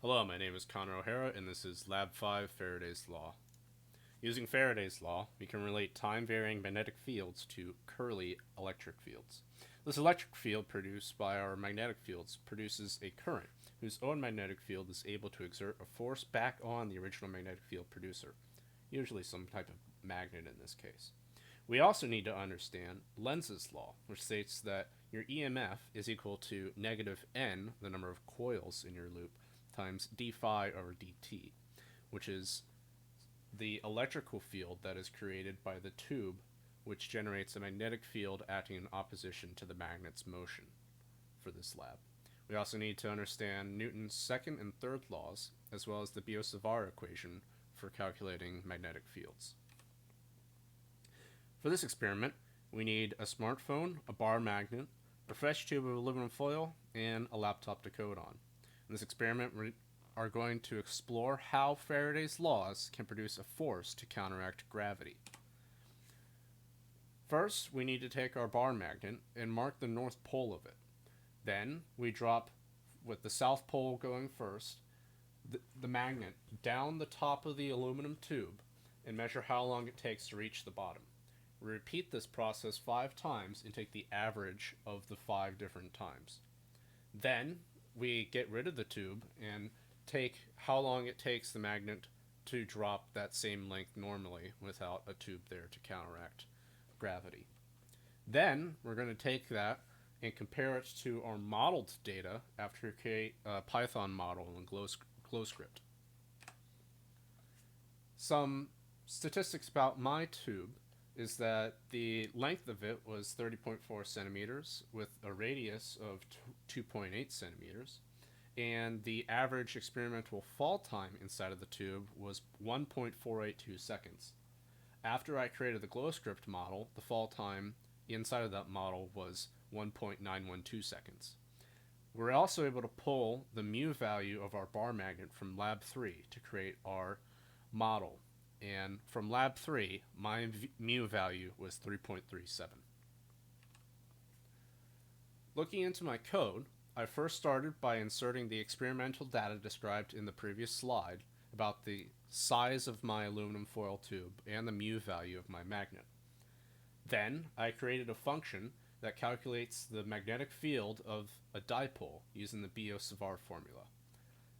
Hello, my name is Connor O'Hara, and this is Lab 5 Faraday's Law. Using Faraday's Law, we can relate time-varying magnetic fields to Curly electric fields. This electric field produced by our magnetic fields produces a current, whose own magnetic field is able to exert a force back on the original magnetic field producer, usually some type of magnet in this case. We also need to understand Lenz's law, which states that your EMF is equal to negative n, the number of coils in your loop, times d phi over dt, which is the electrical field that is created by the tube, which generates a magnetic field acting in opposition to the magnet's motion for this lab. We also need to understand Newton's second and third laws, as well as the Biot-Savart equation for calculating magnetic fields. For this experiment, we need a smartphone, a bar magnet, a fresh tube of aluminum foil, and a laptop to code on. In this experiment, we are going to explore how Faraday's laws can produce a force to counteract gravity. First, we need to take our bar magnet and mark the north pole of it. Then, we drop, with the south pole going first, the magnet down the top of the aluminum tube and measure how long it takes to reach the bottom. We repeat this process 5 times and take the average of the 5 different times. Then, we get rid of the tube and take how long it takes the magnet to drop that same length normally without a tube there to counteract gravity. Then we're going to take that and compare it to our modeled data after we create a Python model in GlowScript. Some statistics about my tube is that the length of it was 30.4 centimeters with a radius of 2.8 centimeters, and the average experimental fall time inside of the tube was 1.482 seconds. After I created the GlowScript model, the fall time inside of that model was 1.912 seconds. We're also able to pull the mu value of our bar magnet from Lab 3 to create our model. And from Lab 3, my mu value was 3.37. Looking into my code, I first started by inserting the experimental data described in the previous slide about the size of my aluminum foil tube and the mu value of my magnet. Then, I created a function that calculates the magnetic field of a dipole using the Biot-Savart formula.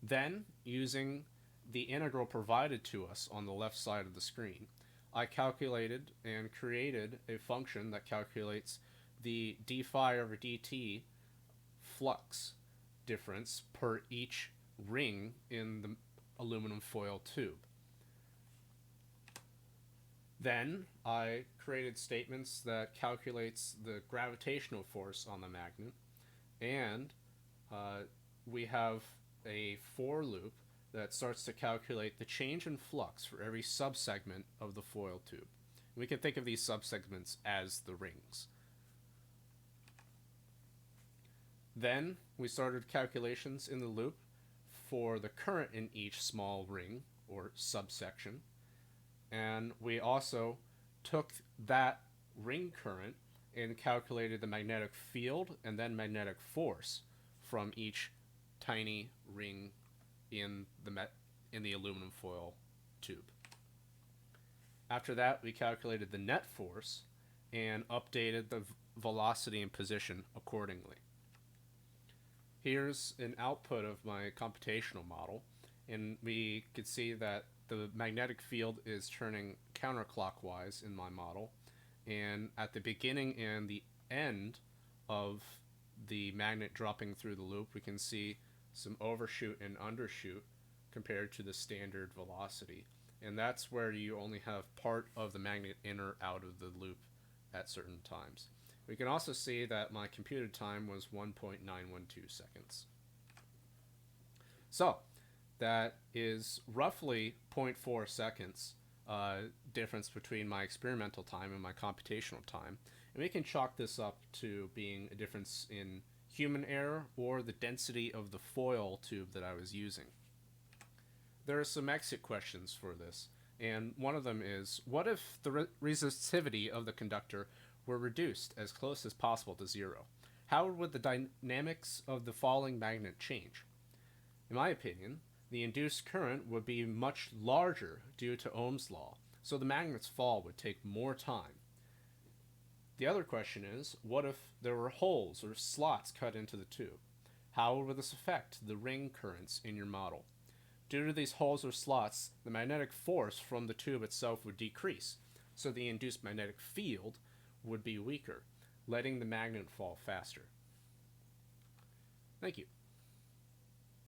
Then, using the integral provided to us on the left side of the screen, I calculated and created a function that calculates the d phi over dt flux difference per each ring in the aluminum foil tube. Then I created statements that calculates the gravitational force on the magnet, and we have a for loop that starts to calculate the change in flux for every subsegment of the foil tube. We can think of these subsegments as the rings. Then we started calculations in the loop for the current in each small ring or subsection, and we also took that ring current and calculated the magnetic field and then magnetic force from each tiny ring in the aluminum foil tube. After that, we calculated the net force and updated the velocity and position accordingly. Here's an output of my computational model, and we could see that the magnetic field is turning counterclockwise in my model, and at the beginning and the end of the magnet dropping through the loop, we can see some overshoot and undershoot compared to the standard velocity, and that's where you only have part of the magnet in or out of the loop at certain times. We can also see that my computed time was 1.912 seconds. So that is roughly 0.4 seconds difference between my experimental time and my computational time, and we can chalk this up to being a difference in human error or the density of the foil tube that I was using. There are some exit questions for this, and one of them is, what if the resistivity of the conductor were reduced as close as possible to 0? How would the dynamics of the falling magnet change? In my opinion, The induced current would be much larger due to Ohm's law, so the magnet's fall would take more time. The other question is, what if there were holes or slots cut into the tube? How would this affect the ring currents in your model? Due to these holes or slots, the magnetic force from the tube itself would decrease, so the induced magnetic field would be weaker, letting the magnet fall faster. Thank you.